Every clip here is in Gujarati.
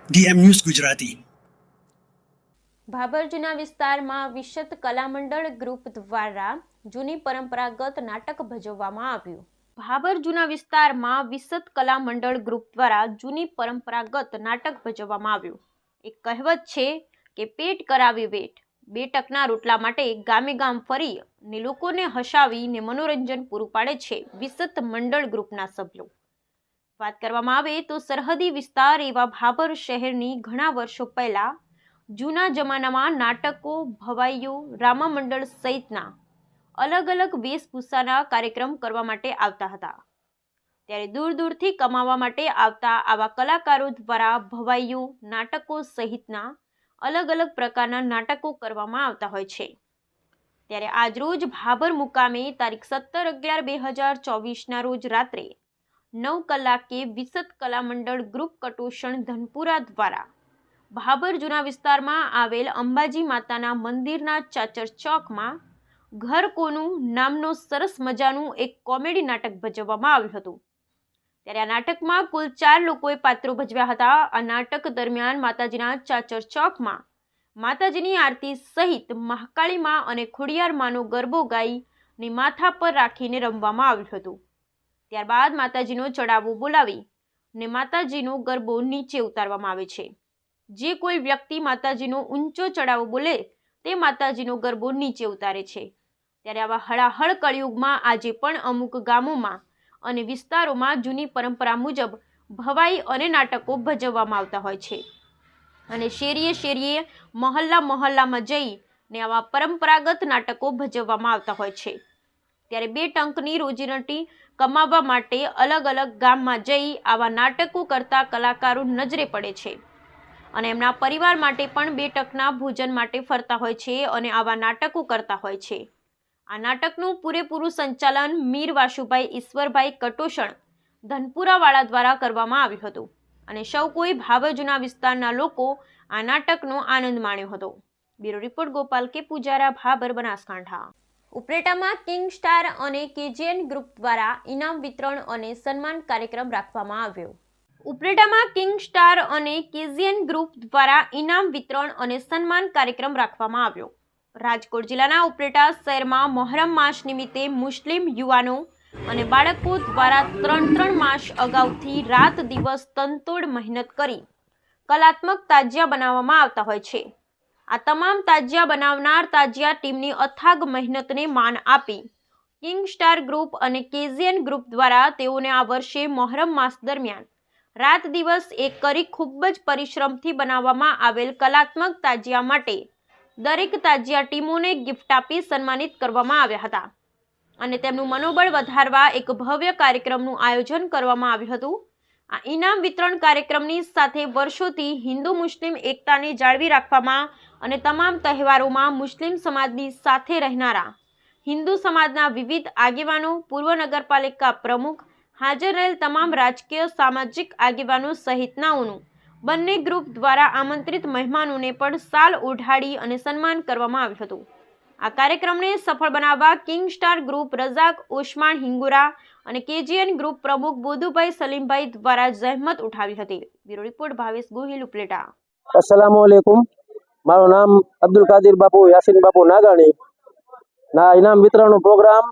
DM news Gujarati. ભાભર જૂના વિસ્તારમાં વિશત કલામંડળ ગ્રુપ દ્વારા જૂની પરંપરાગત નાટક ભજવવામાં આવ્યું. ભાભર જૂના વિસ્તારમાં વિશત કલામંડળ ગ્રુપ દ્વારા જૂની પરંપરાગત નાટક ભજવવામાં આવ્યું. એક કહેવત છે કે પેટ કરાવી વેઠ. 2 ટકના રોટલા માટે ગામે ગામ ફરી ને લોકોને હસાવીને મનોરંજન પૂરું પાડે છે વિશત મંડળ ગ્રુપના સભ્યો. વાત કરવામાં આવે તો સરહદી વિસ્તાર એવા ભાભર શહેરની ઘણા વર્ષો પહેલા જૂના જમાનામાં નાટકો, ભવાઈઓ, રામા મંડળ સહિતના અલગ અલગ વેશભૂષાના કાર્યક્રમ કરવા માટે આવતા હતા. ત્યારે દૂર દૂરથી કમાવા માટે આવતા આવા કલાકારો દ્વારા ભવાઈઓ, નાટકો સહિતના અલગ અલગ પ્રકારના નાટકો કરવામાં આવતા હોય છે. ત્યારે આજરોજ ભાભર મુકામે તારીખ 17/11/2024ના રોજ રાત્રે 9 કલાકે વિશત કલામંડળ ગ્રુપ કટોષણ ધનપુરા દ્વારા ભાભર જૂના વિસ્તારમાં આવેલ અંબાજી માતાના મંદિરના ચાચર ચોકમાં ઘર કોનું નામનો સરસ મજાનું એક કોમેડી નાટક ભજવવામાં આવ્યું હતું. ત્યારે આ નાટકમાં કુલ 4 લોકોએ પાત્રો ભજવ્યા હતા. આ નાટક દરમિયાન માતાજીના ચાચર ચોકમાં માતાજીની આરતી સહિત મહાકાળી માં અને ખોડિયાર માનો ગરબો ગાઈને માથા પર રાખીને રમવામાં આવ્યું હતું. ત્યારબાદ માતાજીનો ચડાવો બોલાવી ને માતાજીનો ગરબો નીચે ઉતારવામાં આવે છે. જે કોઈ વ્યક્તિ માતાજીનો ઊંચો ચડાવો બોલે તે માતાજીનો ગરબો નીચે ઉતારે છે. ત્યારે આવા હળાહળ કળિયુગમાં આજે પણ અમુક ગામોમાં અને વિસ્તારોમાં જૂની પરંપરા મુજબ ભવાઈ અને નાટકો ભજવવામાં આવતા હોય છે અને શેરીએ શેરીએ મહોલ્લામાં જઈને આવા પરંપરાગત નાટકો ભજવવામાં આવતા હોય છે. ત્યારે 2 ટંકની રોજીરોટી કમાવવા માટે અલગ અલગ ગામમાં જઈ આવા નાટકો કરતા કલાકારો નજરે પડે છે અને એમના પરિવાર માટે પણ 2 ટકના ભોજન માટે ફરતા હોય છે અને આવા નાટકો કરતા હોય છે. આ નાટકનું પૂરેપૂરું સંચાલન મીર વાસુભાઈ ઈશ્વરભાઈ કટોષણ ધનપુરાવાળા દ્વારા કરવામાં આવ્યું હતું અને સૌ કોઈ ભાભર જૂના વિસ્તારના લોકો આ નાટકનો આનંદ માણ્યો હતો. બ્યુરો રિપોર્ટ ગોપાલ કે પૂજારા, ભાભર, બનાસકાંઠા. ઉપલેટામાં કિંગ સ્ટાર અને કેજીએન ગ્રુપ દ્વારા ઇનામ વિતરણ અને સન્માન કાર્યક્રમ રાખવામાં આવ્યો. ઉપલેટામાં કિંગ સ્ટાર અને કેજીએન ગ્રુપ દ્વારા ઇનામ વિતરણ અને સન્માન કાર્યક્રમ રાખવામાં આવ્યો. રાજકોટ જિલ્લાના ઉપલેટા શહેરમાં મોહરમ માસ નિમિત્તે મુસ્લિમ યુવાનો અને બાળકો દ્વારા 3 માસ અગાઉથી રાત દિવસ તનતોડ મહેનત કરી કલાત્મક તાજિયા બનાવવામાં આવતા હોય છે. આ તમામ તાજિયા બનાવનાર તાજિયા ટીમની અથાગ મહેનતને માન આપી કિંગ સ્ટાર ગ્રુપ અને કેજીએન ગ્રુપ દ્વારા તેઓને આ વર્ષે મોહરમ માસ દરમિયાન રાત દિવસ એક કરી ખૂબ જ પરિશ્રમથી બનાવવામાં આવેલ કલાત્મક તાજિયા માટે દરેક તાજિયા ટીમોને ગિફ્ટ આપી સન્માનિત કરવામાં આવ્યા હતા અને તેમનું મનોબળ વધારવા એક ભવ્ય કાર્યક્રમનું આયોજન કરવામાં આવ્યું હતું. આ ઇનામ વિતરણ કાર્યક્રમની સાથે વર્ષોથી હિન્દુ મુસ્લિમ એકતાને જાળવી રાખવામાં અને તમામ તહેવારોમાં મુસ્લિમ સમાજની સાથે રહેનારા હિન્દુ સમાજના વિવિધ આગેવાનો, પૂર્વ નગરપાલિકા પ્રમુખ, હાજર રહેલ તમામ રાજકીય સામાજિક આગેવાનો સહિતનાઓનું બંને ગ્રુપ દ્વારા આમંત્રિત મહેમાનોને પણ શાલ ઓઢાડી અને સન્માન કરવામાં આવ્યું હતું. આ કાર્યક્રમને સફળ બનાવવા king star group Razak Osman Hingora અને કેજીએન ગ્રુપ પ્રમુખ બોધુભાઈ સલીમભાઈ દ્વારા જહેમત ઉઠાવી હતી. Bureau report Bhavesh Gohil, Upleta. अस्सलामु अलैकुम. મારું નામ અબ્દુલ કાદિર બાપુ યાસીન બાપુ નાગાણી. ના ઇનામ વિતરણનો પ્રોગ્રામ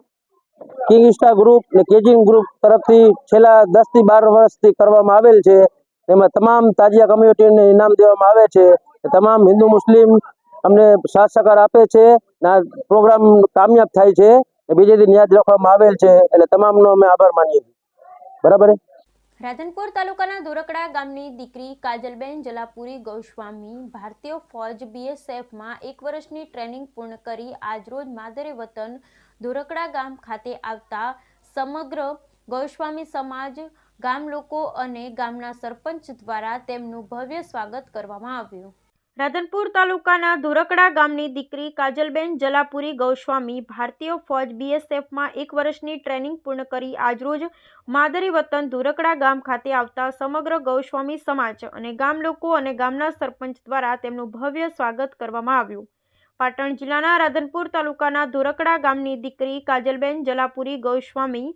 કિંગ સ્ટાર ગ્રુપ ને કેજીન ગ્રુપ તરફથી છેલ્લા 10 થી 12 વર્ષથી કરવામાં આવેલ છે. તેમાં તમામ તાજિયા કમ્યુનિટીને ઇનામ દેવામાં આવે છે. તમામ હિન્દુ મુસ્લિમ અમને સાથ સહકાર આપે છે. ના પ્રોગ્રામ કામયાબ થાય છે. બીજે દિન યાદ રાખવામાં આવેલ છે. એટલે તમામનો અમે આભાર માનીએ છીએ. બરાબર. રાધનપુર તાલુકાના ધોરકડા ગામની દીકરી કાજલબેન જલાપુરી ગૌસ્વામી ભારતીય ફોજ BSFમાં 1 વર્ષની ટ્રેનિંગ પૂર્ણ કરી આજરોજ માદરે વતન ધોરકડા ગામ ખાતે આવતા સમગ્ર ગૌસ્વામી સમાજ, ગામ લોકો અને ગામના સરપંચ દ્વારા તેમનું ભવ્ય સ્વાગત કરવામાં આવ્યું. રાધનપુર તાલુકાના ધોરકડા ગામની દીકરી કાજલબેન જલાપુરી ગૌસ્વામી ભારતીય ફોજ BSFમાં 1 વર્ષની ટ્રેનિંગ પૂર્ણ કરી આજરોજ માદરી વતન ધોરકડા ગામ ખાતે આવતા સમગ્ર ગૌસ્વામી સમાજ અને ગામ લોકો અને ગામના સરપંચ દ્વારા તેમનું ભવ્ય સ્વાગત કરવામાં આવ્યું. પાટણ જિલ્લાના રાધનપુર તાલુકાના ધોરકડા ગામની દીકરી કાજલબેન જલાપુરી ગૌસ્વામી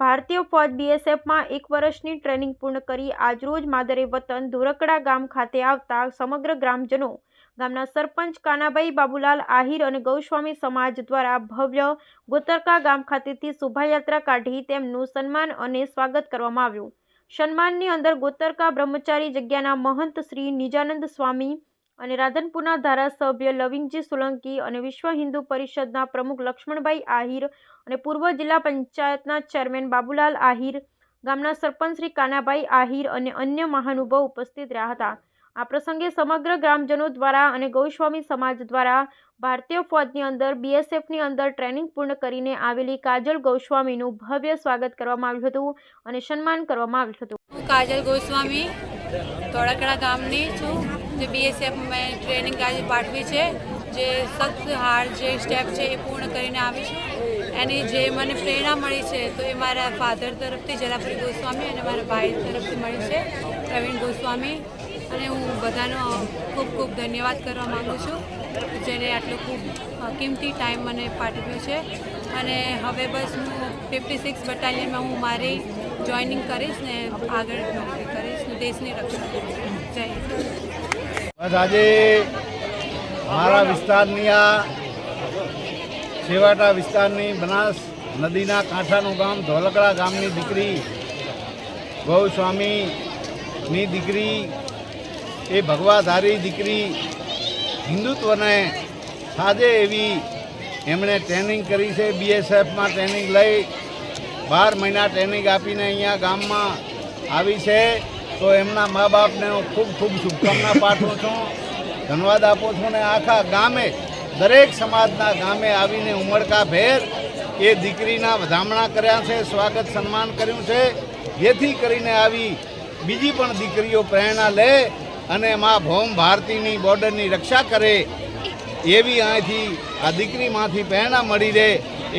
ભારતીય ફોજ BSFમાં 1 વર્ષની ટ્રેનિંગ પૂર્ણ કરી આજરોજ માદરે વતન ધોરકડા ગામ ખાતે આવતા સમગ્ર ગ્રામજનો, ગામના સરપંચ કાનાભાઈ બાબુલાલ આહિર અને ગૌસ્વામી સમાજ દ્વારા ભવ્ય ગોતરકા ગામ ખાતેથી શોભાયાત્રા કાઢી તેમનું સન્માન અને સ્વાગત કરવામાં આવ્યું. સન્માનની અંદર ગોતરકા બ્રહ્મચારી જગ્યાના મહંત શ્રી નિજાનંદ સ્વામી અને રાધનપુરના ધારાસભ્ય લવિંગજી સોલંકી અને વિશ્વ હિન્દુ પરિષદના પ્રમુખ લક્ષ્મણભાઈ આહિર અને પૂર્વ જિલ્લા પંચાયતના ચેરમેન બાબુલાલ આહિર, ગામના સરપંચ શ્રી કાનાભાઈ આહિર અને અન્ય મહાનુભાવો ઉપસ્થિત રહ્યા હતા. આ પ્રસંગે સમગ્ર ગ્રામજનો દ્વારા અને ગૌસ્વામી સમાજ દ્વારા ભારતીય ફોજની અંદર BSFની અંદર ટ્રેનિંગ પૂર્ણ કરીને આવેલી કાજલ ગૌસ્વામીનું ભવ્ય સ્વાગત કરવામાં આવ્યું હતું અને સન્માન કરવામાં આવ્યું હતું. હું કાજલ ગોસ્વામી ધોળકડા ગામની છું, જે BSF મેં ટ્રેનિંગ આજે પાઠવી છે, જે સખ્ત હાર્ડ જે સ્ટેપ છે એ પૂર્ણ કરીને આવી છું. એની જે મને પ્રેરણા મળી છે તો એ મારા ફાધર તરફથી જલાપુરી ગોસ્વામી અને મારા ભાઈ તરફથી મળી છે, પ્રવીણ ગોસ્વામી. અને હું બધાનો ખૂબ ખૂબ ધન્યવાદ કરવા માગું છું, જેને આટલો ખૂબ કિંમતી ટાઈમ મને પાઠવ્યો છે. અને હવે બસ હું 56 બટાલિયનમાં હું મારી જોઈનિંગ કરીશ ને આગળ નોકરી કરીશ ને દેશની રક્ષા કરીશ. જય હિન્દ. બસ આજે મારા વિસ્તારની આ છેવાટા વિસ્તારની બનાસ નદીના કાંઠાનું ગામ ધોલકડા ગામની દીકરી ગૌસ્વામીની દીકરી, એ ભગવાધારી દીકરી, હિન્દુત્વને સાજે એવી એમણે ટ્રેનિંગ કરી છે. BSFમાં ટ્રેનિંગ લઈ 12 મહિના ટ્રેનિંગ આપીને અહીંયા ગામમાં આવી છે. તો એમના મા બાપને હું ખૂબ ખૂબ શુભકામના પાઠવું છું, ધન્યવાદ આપું છું. ને આખા ગામે, દરેક સમાજના ગામે આવીને ઉમળકાભેર એ દીકરીના વધામણા કર્યા છે, સ્વાગત સન્માન કર્યું છે, જેથી કરીને આવી બીજી પણ દીકરીઓ પ્રેરણા લે અને મા ભૌમ ભારતીની બોર્ડરની રક્ષા કરે, એવી અહીંથી આ દીકરીમાંથી પ્રેરણા મળી રહે,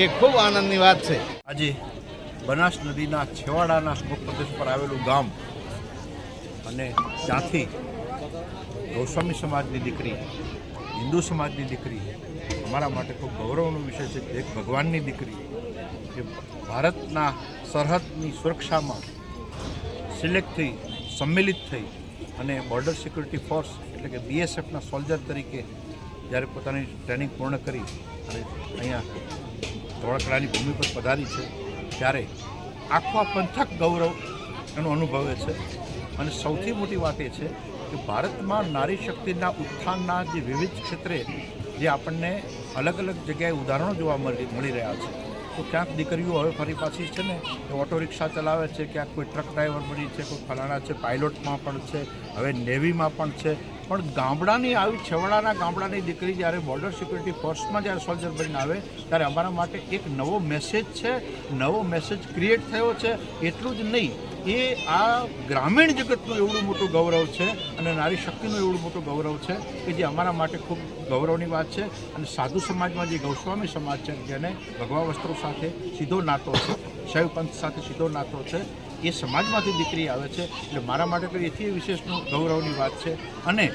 એ ખૂબ આનંદની વાત છે. આજે બનાસ નદીના છેવાડાના સમુખ પ્રદેશ પર આવેલું ગામ અને ત્યાંથી ગૌસ્વામી સમાજની દીકરી, હિન્દુ સમાજની દીકરી અમારા માટે ખૂબ ગૌરવનો વિષય છે. એક ભગવાનની દીકરી એ ભારતના સરહદની સુરક્ષામાં સિલેક્ટ થઈ, સંમેલિત થઈ અને બોર્ડર સિક્યુરિટી ફોર્સ એટલે કે BSFના સોલ્જર તરીકે જ્યારે પોતાની ટ્રેનિંગ પૂર્ણ કરી અને અહીંયા ધોળકડાની ભૂમિ પર પધારી છે, ત્યારે આખો આ પંથક ગૌરવ એનો અનુભવે છે. અને સૌથી મોટી વાત એ છે કે ભારતમાં નારી શક્તિના ઉત્થાનના જે વિવિધ ક્ષેત્રે જે આપણને અલગ અલગ જગ્યાએ ઉદાહરણો જોવા મળી રહ્યા છે. તો ક્યાંક દીકરીઓ હવે ફરી પાછી છે ને એ ઓટો રિક્ષા ચલાવે છે, ક્યાંક કોઈ ટ્રક ડ્રાઈવર બની છે, કોઈ ફલાણા છે, પાયલોટમાં પણ છે, હવે નેવીમાં પણ છે. પણ ગામડાની આવી છેવાડાના ગામડાની દીકરી જ્યારે બોર્ડર સિક્યુરિટી ફોર્સમાં જ્યારે સોલ્જર બનીને આવે ત્યારે અમારા માટે એક નવો મેસેજ છે, નવો મેસેજ ક્રિએટ થયો છે. એટલું જ નહીં, એ આ ગ્રામીણ જગતનું એવડું મોટું ગૌરવ છે અને નારી શક્તિનું એવડું મોટું ગૌરવ છે કે જે અમારા માટે ખૂબ ગૌરવની વાત છે. અને સાધુ સમાજમાં જે ગૌસ્વામી સમાજ છે, જેને ભગવા વસ્ત્રો સાથે સીધો નાતો છે, શૈવ પંથ સાથે સીધો નાતો છે, એ સમાજમાંથી દીકરી આવે છે. એટલે મારા માટે તો એથી વિશેષનું ગૌરવની વાત છે. અને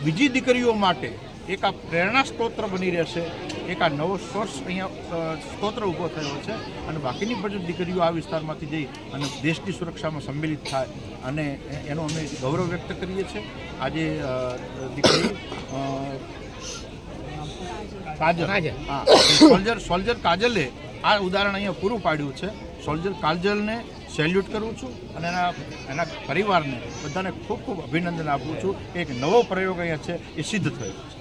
બીજી દીકરીઓ માટે એક આ પ્રેરણા સ્ત્રોત્ર બની રહેશે, એક આ નવો સોર્સ અહીંયા સ્ત્રોત્ર ઊભો થયો છે. અને બાકીની બધી દીકરીઓ આ વિસ્તારમાંથી જઈ અને દેશની સુરક્ષામાં સંમિલિત થાય અને એનો અમે ગૌરવ વ્યક્ત કરીએ છીએ. આજે દીકરી કાજલ, હા, સોલ્જર કાજલે આ ઉદાહરણ અહીંયા પૂરું પાડ્યું છે. સોલ્જર કાજલને સેલ્યુટ કરું છું અને એના પરિવારને બધાને ખૂબ ખૂબ અભિનંદન આપું છું. એક નવો પ્રયોગ અહીંયા છે એ સિદ્ધ થયો છે.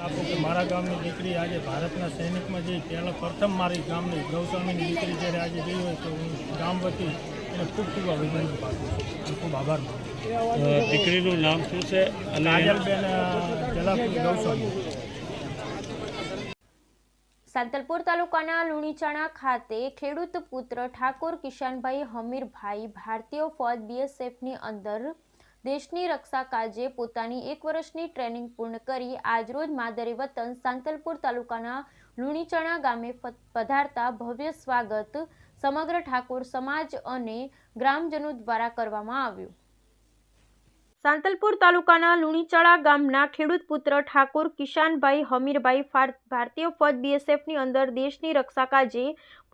આપું કે મારા ગામની દીકરી આજે ભારતના સૈનિકમાં જઈ પહેલાં પ્રથમ મારી ગામની ગૌસ્વામીની દીકરી જ્યારે આજે ગઈ હોય તો હું ગામ વતી એને ખૂબ ખૂબ અભિનંદન પાઠવું છું, ખૂબ આભાર માનું. દીકરીનું નામ શું છે? અને કાજલબેન જલાપુરી ગૌસ્વામી. સાંતલપુર તાલુકાના લુણીચાણા ખાતે ખેડૂત પુત્ર ઠાકોર કિશનભાઈ હમીરભાઈ ભારતીય ફોજ BSFની અંદર દેશની રક્ષા કાજે પોતાની 1 વર્ષની ટ્રેનિંગ પૂર્ણ કરી આજરોજ માદરે વતન સાંતલપુર તાલુકાના લુણીચાણા ગામે પધારતા ભવ્ય સ્વાગત સમગ્ર ઠાકોર સમાજ અને ગ્રામજનો દ્વારા કરવામાં આવ્યું. સાંતલપુર તાલુકાના લુણીચડા ગામના ખેડૂત પુત્ર ઠાકોર કિશાનભાઈ હમીરભાઈ ભારતીય ફોજ BSFની અંદર દેશની રક્ષા કાજે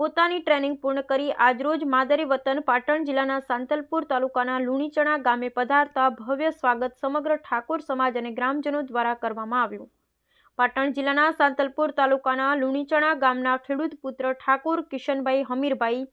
પોતાની ટ્રેનિંગ પૂર્ણ કરી આજરોજ માદરે વતન પાટણ જિલ્લાના સાંતલપુર તાલુકાના લુણીચડા ગામે પધારતા ભવ્ય સ્વાગત સમગ્ર ઠાકોર સમાજ અને ગ્રામજનો દ્વારા કરવામાં આવ્યું. પાટણ જિલ્લાના સાંતલપુર તાલુકાના લુણીચડા ગામના ખેડૂત પુત્ર ઠાકોર કિશનભાઈ હમીરભાઈ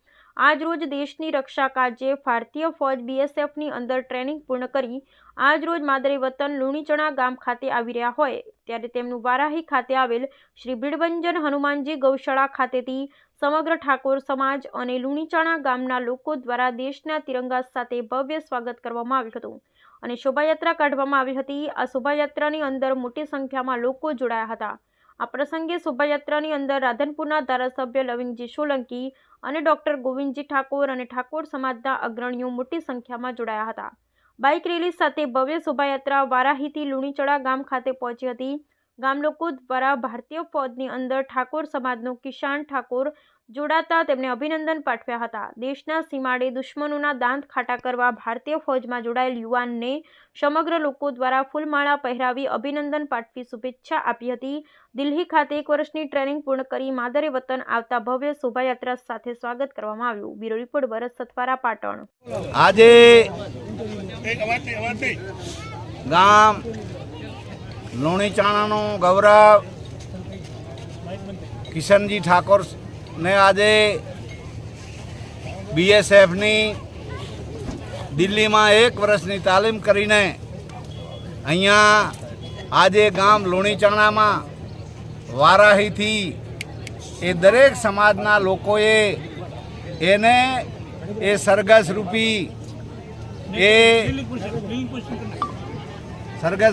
આજરોજ દેશની રક્ષા કાજે ભારતીય ફોજ BSFની અંદર ટ્રેનિંગ પૂર્ણ કરી આજરોજ માદરે વતન લુણીચડા ગામ ખાતે આવી રહ્યા હોય ત્યારે તેમનું વારાહી ખાતે આવેલ શ્રી ભીડભંજન હનુમાનજી ગૌશાળા ખાતેથી સમગ્ર ઠાકોર સમાજ અને લુણીચડા ગામના લોકો દ્વારા દેશના તિરંગા સાથે ભવ્ય સ્વાગત કરવામાં આવ્યું હતું અને શોભાયાત્રા કાઢવામાં આવી હતી. આ શોભાયાત્રાની અંદર મોટી સંખ્યામાં લોકો જોડાયા હતા. આ પ્રસંગે શોભાયાત્રાની અંદર રાધનપુરના ધારાસભ્ય લવિંગજી સોલંકી અને ડોક્ટર ગોવિંદજી ઠાકોર અને ઠાકોર સમાજના અગ્રણીઓ મોટી સંખ્યામાં જોડાયા હતા. બાઇક રેલી સાથે ભવ્ય શોભાયાત્રા વારાહીથી લુણીચડા ગામ ખાતે પહોંચી હતી. ગામ લોકો દ્વારા ભારતીય ફોજની અંદર ઠાકોર સમાજનો કિશાન ઠાકોર જોડાતા તેમને અભિનંદન પાઠવ્યા હતા. દેશના સીમાડે દુશ્મનોના દાંત ખાટા કરવા ભારતીય ફોજમાં જોડાયેલ યુવાનને સમગ્ર લોકો દ્વારા ફૂલમાળા પહેરાવી અભિનંદન પાઠવી શુભેચ્છા આપી હતી. દિલ્હી ખાતે 1 વર્ષની ટ્રેનિંગ પૂર્ણ કરી માદરે વતન આવતા ભવ્ય શોભાયાત્રા સાથે સ્વાગત કરવામાં આવ્યું. બ્યુરો રિપોર્ટ ભરત સથવારા, પાટણ. આજે ગામ લુણીચડાનું ગૌરવ કિશનજી ઠાકોર ને આજે BSFની દિલ્હીમાં 1 વર્ષની તાલીમ કરીને અહીંયા આજે ગામ લુણીચડામાં વારાહીથી એ દરેક સમાજના લોકોએ એને એ સરઘસ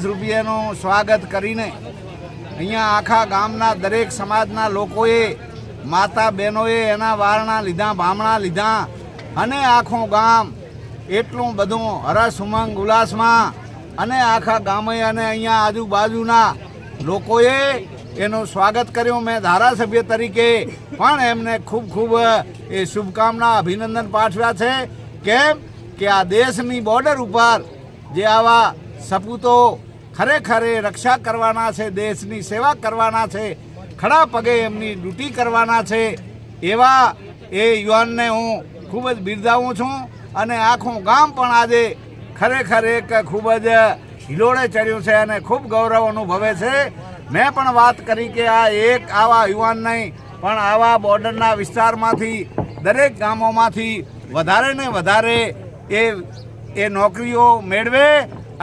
રૂપી એનું સ્વાગત કરીને અહીંયા આખા ગામના દરેક સમાજના લોકોએ માતા બહેનોએ એના વારણા લીધા, ભામણા લીધા અને આખું ગામ એટલું બધું હરસ ઉમંગ ઉલ્લાસમાં અને આખા ગામે અને અહીંયા આજુબાજુના લોકોએ એનું સ્વાગત કર્યું. મેં ધારાસભ્ય તરીકે પણ એમને ખૂબ ખૂબ એ શુભકામના અભિનંદન પાઠવ્યા છે. કેમ કે આ દેશની બોર્ડર ઉપર જે આવા સપૂતો ખરેખર રક્ષા કરવાના છે, દેશની સેવા કરવાના છે, ખડા પગે એમની ડ્યુટી કરવાના છે, એવા એ યુવાનને હું ખૂબ જ બિરદાવું છું. અને આખું ગામ પણ આજે ખરેખર એક ખૂબ જ હિલોળે ચડ્યું છે અને ખૂબ ગૌરવ અનુભવે છે. મેં પણ વાત કરી કે આ એક આવા યુવાન નહીં પણ આવા બોર્ડરના વિસ્તારમાંથી દરેક ગામોમાંથી વધારે ને વધારે એ નોકરીઓ મેળવે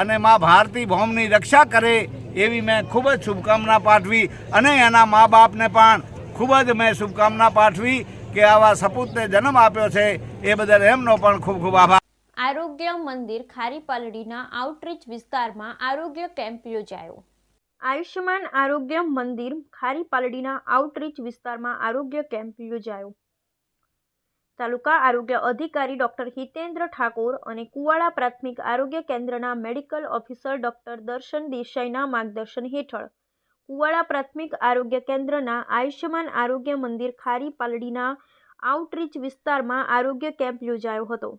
અને મા ભારતી ભૌમની રક્ષા કરે એવી મેં ખૂબ જ શુભકામના પાઠવી અને એના મા બાપને પણ ખૂબ જ મેં શુભકામના પાઠવી કે આવા સપૂતને જન્મ આપ્યો છે એ બદલ એમનો પણ ખૂબ ખૂબ આભાર. આરોગ્ય મંદિર ખારીપાલડીના આઉટરીચ વિસ્તારમાં આરોગ્ય કેમ્પ યોજાયો. આયુષ્યમાન આરોગ્ય મંદિર ખારીપાલડીના આઉટરીચ વિસ્તારમાં આરોગ્ય કેમ્પ યોજાયો. તાલુકા આરોગ્ય અધિકારી ડોક્ટર હિતેન્દ્ર ઠાકોર અને કુવાડા પ્રાથમિક આરોગ્ય કેન્દ્રના મેડિકલ ઓફિસર ડોક્ટર દર્શન દેસાઈના માર્ગદર્શન હેઠળ કુવાડા પ્રાથમિક આરોગ્ય કેન્દ્રના આયુષ્યમાન આરોગ્ય મંદિર ખારીપાલડીના આઉટરીચ વિસ્તારમાં આરોગ્ય કેમ્પ યોજાયો હતો.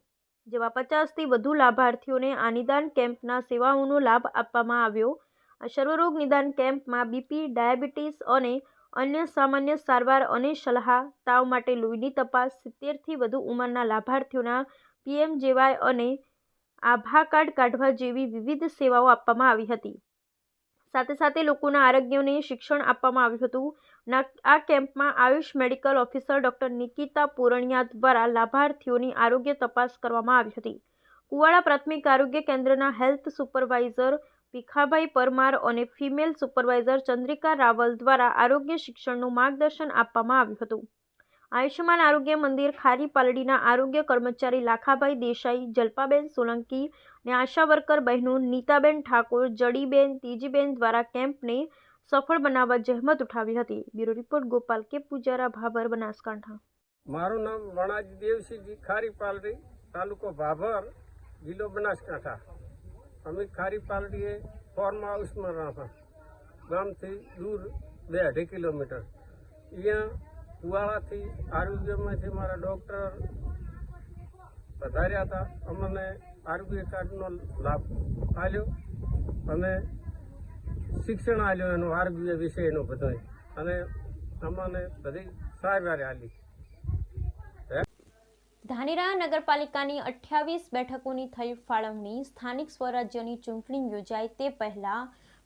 જેમાં 50થી વધુ લાભાર્થીઓને આ નિદાન કેમ્પના સેવાઓનો લાભ આપવામાં આવ્યો. આ સર્વરોગ નિદાન કેમ્પમાં બીપી, ડાયાબિટીસ અને અન્ય સામાન્ય સારવાર અને સલાહ, તાવ માટે લોહીની તપાસ, 70થી વધુ ઉંમરના લાભાર્થીઓના PMJY અને આભા કાર્ડ કાઢવા જેવી વિવિધ સેવાઓ આપવામાં આવી હતી. સાથે સાથે લોકોના આરોગ્યને શિક્ષણ આપવામાં આવ્યું હતું. આ કેમ્પમાં AYUSH medical officer doctor Nikita Puraniya દ્વારા લાભાર્થીઓની આરોગ્ય તપાસ કરવામાં આવી હતી. કુવાડા પ્રાથમિક આરોગ્ય કેન્દ્રના હેલ્થ સુપરવાઇઝર ભીખાભાઈ પરમાર અને ફિમેલ સુપરવાઇઝર ચંદ્રિકા રાવલ દ્વારા આરોગ્ય શિક્ષણનું માર્ગદર્શન આપવામાં આવ્યું હતું. આયુષ્યમાન આરોગ્ય મંદિર ખારીપાલડીના આરોગ્ય કર્મચારી લાખાભાઈ દેસાઈ, જલ્પાબેન સોલંકી અને આશા વર્કર બહેનો નીતાબેન ઠાકોર, જડીબેન, તેજીબેન દ્વારા કેમ્પને સફળ બનાવવા જહેમત ઉઠાવી હતી. બ્યુરો રિપોર્ટ ગોપાલ કે પૂજારા, ભાભર, બનાસકાંઠા. મારું નામ વણાજી દેવસિંહજી, ખારીપાલડી, તાલુકો ભાભર, જિલ્લો બનાસકાંઠા. અમે ખારીપાલડીએ ફોર્મ હાઉસમાં રહ્યા, ગામથી દૂર 2-2.5 કિલોમીટર. અહીંયા કુવાડાથી આરોગ્યમાંથી મારા ડૉક્ટર પધાર્યા હતા. અમને આરોગ્ય કાર્ડનો લાભ આલ્યો અને શિક્ષણ આલ્યો એનો આરોગ્ય વિષયનો બધો અને અમને બધી સારવાર આલી. ધાનેરા નગરપાલિકાની 28 બેઠકોની થઈ ફાળવણી. સ્થાનિક સ્વરાજ્યની ચૂંટણી યોજાય તે પહેલા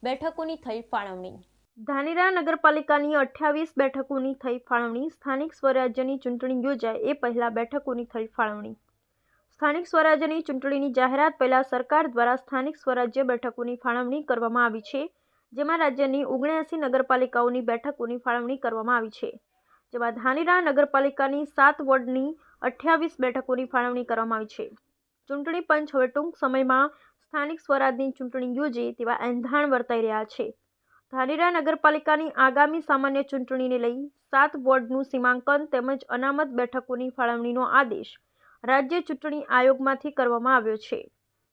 બેઠકોની થઈ ફાળવણી. ધાનેરા નગરપાલિકાની 28 બેઠકોની થઈ ફાળવણી. સ્થાનિક સ્વરાજ્યની ચૂંટણી યોજાય એ પહેલા બેઠકોની થઈ ફાળવણી. સ્થાનિક સ્વરાજ્યની ચૂંટણીની જાહેરાત પહેલા સરકાર દ્વારા સ્થાનિક સ્વરાજ્ય બેઠકોની ફાળવણી કરવામાં આવી છે, જેમાં રાજ્યની 79 નગરપાલિકાઓની બેઠકોની ફાળવણી કરવામાં આવી છે, જેમાં ધાનેરા નગરપાલિકાની 7 વોર્ડની 28 બેઠકોની ફાળવણી કરવામાં આવી છે. ચૂંટણી પંચ હવે ટૂંક સમયમાં સ્થાનિક સ્વરાજની ચૂંટણી યોજે તેવા એંધાણ વર્તાઈ રહ્યા છે. ધાનેરા નગરપાલિકાની આગામી સામાન્ય ચૂંટણીને લઈ 7 વોર્ડનું સીમાંકન તેમજ અનામત બેઠકોની ફાળવણીનો આદેશ રાજ્ય ચૂંટણી આયોગમાંથી કરવામાં આવ્યો છે.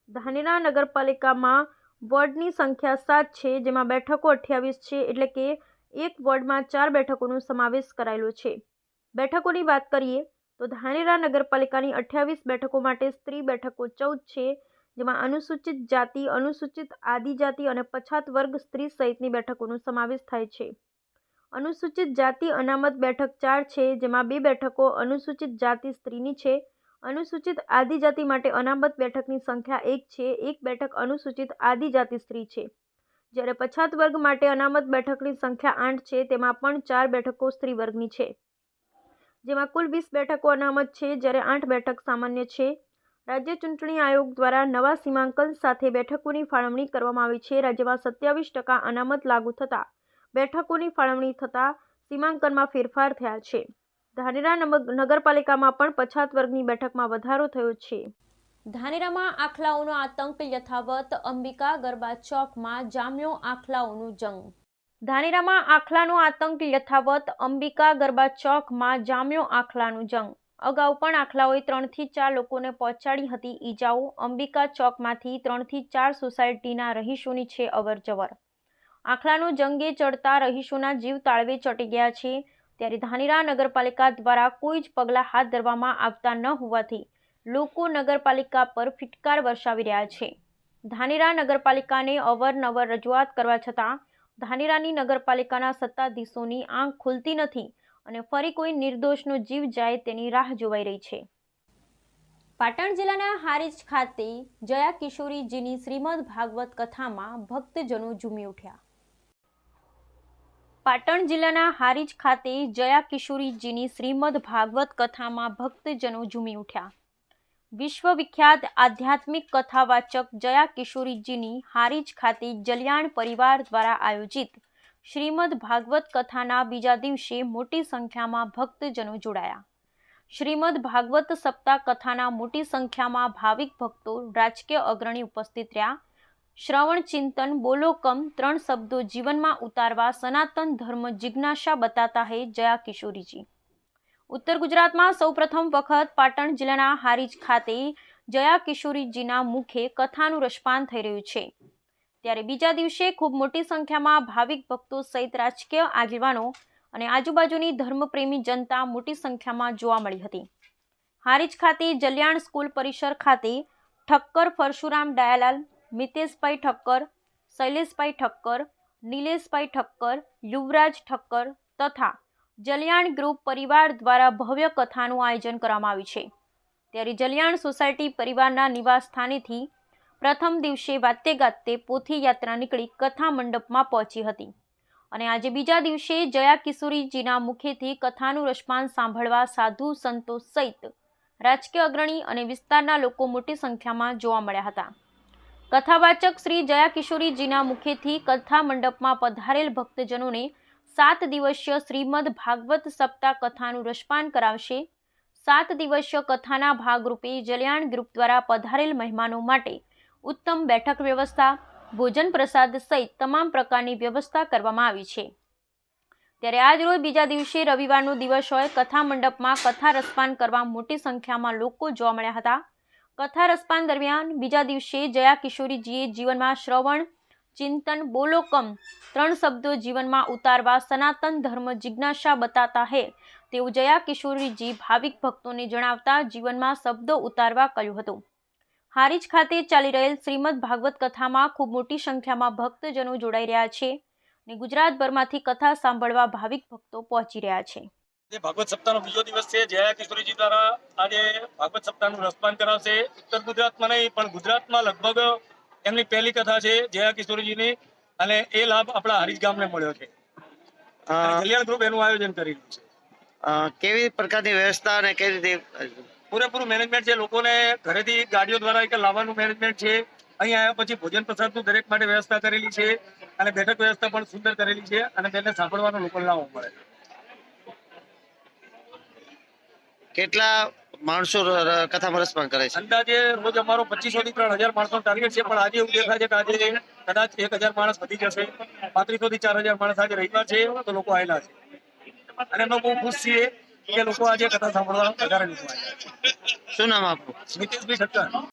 ધાનેરા નગરપાલિકામાં વોર્ડની સંખ્યા 7 છે, જેમાં બેઠકો 28 છે, એટલે કે એક વોર્ડમાં 4 બેઠકોનો સમાવેશ કરાયેલો છે. બેઠકોની વાત કરીએ તો ધાનેરા નગરપાલિકાની 28 બેઠકો માટે સ્ત્રી બેઠકો 14 છે, જેમાં અનુસૂચિત જાતિ, અનુસૂચિત આદિજાતિ અને પછાત વર્ગ સ્ત્રી સહિતની બેઠકોનો સમાવેશ થાય છે. અનુસૂચિત જાતિ અનામત બેઠક 4 છે, જેમાં 2 બેઠકો અનુસૂચિત જાતિ સ્ત્રીની છે. અનુસૂચિત આદિજાતિ માટે અનામત બેઠકની સંખ્યા 1 છે, 1 બેઠક અનુસૂચિત આદિજાતિ સ્ત્રી છે. જ્યારે પછાત વર્ગ માટે અનામત બેઠકની સંખ્યા 8 છે, તેમાં પણ 4 બેઠકો સ્ત્રી વર્ગની છે, જેમાં કુલ 20 બેઠકો અનામત છે, જ્યારે 8 બેઠક સામાન્ય છે. રાજ્ય ચૂંટણી આયોગ દ્વારા નવા સીમાંકન સાથે બેઠકોની ફાળવણી કરવામાં આવી છે. રાજ્યમાં 27% અનામત લાગુ થતાં બેઠકોની ફાળવણી થતાં સીમાંકનમાં ફેરફાર થયા છે. ધાનેરા નગરપાલિકામાં પણ પછાત વર્ગની બેઠકમાં વધારો થયો છે. ધાનેરામાં આખલાઓનો આતંક યથાવત. અંબિકા ગરબા ચોકમાં જામ્યો આખલાઓનો જંગ. ધાનેરામાં આખલાનો આતંક યથાવત. અંબિકા ગરબા ચોકમાં જામ્યો આખલાનો જંગ. અગાઉ પણ આખલાઓએ 3 થી 4 લોકોને પહોંચાડી હતી ઈજાઓ. અંબિકા ચોકમાંથી 3 થી 4 સોસાયટીના રહીશોની છે અવરજવર. આખલાનો જંગે ચડતા રહીશોના જીવ તાળવે ચોંટી ગયા છે. ત્યારે ધાનેરા નગરપાલિકા દ્વારા કોઈ જ પગલાં હાથ ધરવામાં આવતા ન હોવાથી લોકો નગરપાલિકા પર ફિટકાર વરસાવી રહ્યા છે. ધાનેરા નગરપાલિકાને અવારનવાર રજૂઆત કરવા છતાં ધાનેરાની નગરપાલિકાના સત્તાધીશોની આંખ ખુલતી નથી અને ફરી કોઈ નિર્દોષનો જીવ જાય તેની રાહ જોવાઈ રહી છે. પાટણ જિલ્લાના હારીજ ખાતે જયા કિશોરીજીની શ્રીમદ ભાગવત કથામાં ભક્તજનો ઝૂમી ઉઠ્યા. પાટણ જિલ્લાના હારીજ ખાતે જયા કિશોરીજીની શ્રીમદ ભાગવત કથામાં ભક્તજનો ઝૂમી ઉઠ્યા. વિશ્વવિખ્યાત આધ્યાત્મિક કથાવાચક જયા કિશોરીજીની હારીજ ખાતે જલિયાણ પરિવાર દ્વારા આયોજિત શ્રીમદ ભાગવત કથાના બીજા દિવસે મોટી સંખ્યામાં ભક્તજનો જોડાયા. શ્રીમદ ભાગવત સપ્તાહ કથાના મોટી સંખ્યામાં ભાવિક ભક્તો, રાજકીય અગ્રણી ઉપસ્થિત રહ્યા. શ્રવણ ચિંતન બોલોકમ 3 શબ્દો જીવનમાં ઉતારવા સનાતન ધર્મ જિજ્ઞાસા બતાતા હૈ જયા કિશોરીજી. ઉત્તર ગુજરાતમાં સૌપ્રથમ વખત પાટણ જિલ્લાના હારીજ ખાતે જયા કિશોરીજીના મુખે કથાનું રસપાન થઈ રહ્યું છે. ત્યારે બીજા દિવસે ખૂબ મોટી સંખ્યામાં ભાવિક ભક્તો સહિત રાજકીય આગેવાનો અને આજુબાજુની ધર્મપ્રેમી જનતા મોટી સંખ્યામાં જોવા મળી હતી. હારીજ ખાતે જલિયાણ સ્કૂલ પરિસર ખાતે ઠક્કર પરશુરામ ડાયાલાલ, મિતેશભાઈ ઠક્કર, શૈલેષભાઈ ઠક્કર, નિલેશભાઈ ઠક્કર, યુવરાજ ઠક્કર તથા જલિયાણ ગ્રુપ પરિવાર દ્વારા ભવ્ય કથાનું આયોજન કરવામાં આવ્યું છે. ત્યારે જલિયાણ સોસાયટી પરિવારના નિવાસ સ્થાનેથી પ્રથમ દિવસે વાતે ગાતે પોથી યાત્રા નીકળી કથા મંડપમાં પહોંચી હતી અને આજે બીજા દિવસે જયા કિશોરીજીના મુખેથી કથાનું રસપાન સાંભળવા સાધુ સંતો સહિત રાજકીય અગ્રણી અને વિસ્તારના લોકો મોટી સંખ્યામાં જોવા મળ્યા હતા. કથાવાચક શ્રી જયા કિશોરીજીના મુખેથી કથા મંડપમાં પધારેલ ભક્તજનોને 7 દિવસીય શ્રીમદ ભાગવત સપ્તાહ કથાનું રસપાન કરાવશે. 7 દિવસીય કથાના ભાગરૂપે જલિયાણ ગ્રુપ દ્વારા પધારેલ મહેમાનો માટે ઉત્તમ બેઠક વ્યવસ્થા, ભોજન પ્રસાદ સહિત તમામ પ્રકારની વ્યવસ્થા કરવામાં આવી છે. ત્યારે આજ રોજ બીજા દિવસે રવિવારનો દિવસ હોય કથા મંડપમાં કથા રસપાન કરવા મોટી સંખ્યામાં લોકો જોવા મળ્યા હતા. કથા રસપાન દરમિયાન બીજા દિવસે જયા કિશોરીજીએ જીવનમાં શ્રવણ ચિંતન બોલોકમ 3 શબ્દો જીવનમાં ઉતારવા સનાતન ધર્મ જિજ્ઞાસા બતાતા હૈ તેવું જયા કિશોરીજી ભાવિક ભક્તોને જણાવતા જીવનમાં શબ્દો ઉતારવા કહ્યું હતું. હારીજ ખાતે ચાલી રહેલ શ્રીમદ ભાગવત કથામાં ખૂબ મોટી સંખ્યામાં ભક્તજનો જોડાઈ રહ્યા છે અને ગુજરાતભરમાંથી કથા સાંભળવા ભાવિક ભક્તો પહોંચી રહ્યા છે. ભાગવત સપ્તાહનો બીજો દિવસ છે. જયા કિશોરીજી દ્વારા આજે ભાગવત સપ્તાહનું રસપાન કરાવશે. ઉત્તર ગુજરાતમાં નહીં પણ ગુજરાતમાં લગભગ એમની પહેલી કથા છે જયા કિશોરીજીની, અને એ લાભ આપણા હારીજ ગામને મળ્યો છે. કલ્યાણ ગ્રુપ એનું આયોજન કરી રહ્યું છે. કેવી પ્રકારની વ્યવસ્થા અને કઈ રીતે? પૂરેપૂરું મેનેજમેન્ટ છે. લોકોને ઘરેથી ગાડીઓ દ્વારા લાવવાનું મેનેજમેન્ટ છે. અહીં આવ્યા પછી ભોજન પ્રસાદનું દરેક માટે વ્યવસ્થા કરેલી છે, અને બેઠક વ્યવસ્થા પણ સુંદર કરેલી છે, અને તેને સાંભળવાનો લોકો લાવો મળે. કેટલા માણસો કથામાં રસપાન કરે છે? અંદાજે રોજ અમારો 2500 થી 3000 માણસનો ટાર્ગેટ છે, પણ આજે એવું દેખાય છે કે આજે કદાચ 1000 માણસ વધી જશે. 3500 થી 4000 માણસ આજે રવિવાર છે તો લોકો આવેલા છે, અને અમે બહુ ખુશ છીએ કે લોકો આજે કથા સાંભળવા વધારે લોકો આવ્યા. શું નામ આપનું? સ્મિતેશભાઈ ઠક્કર.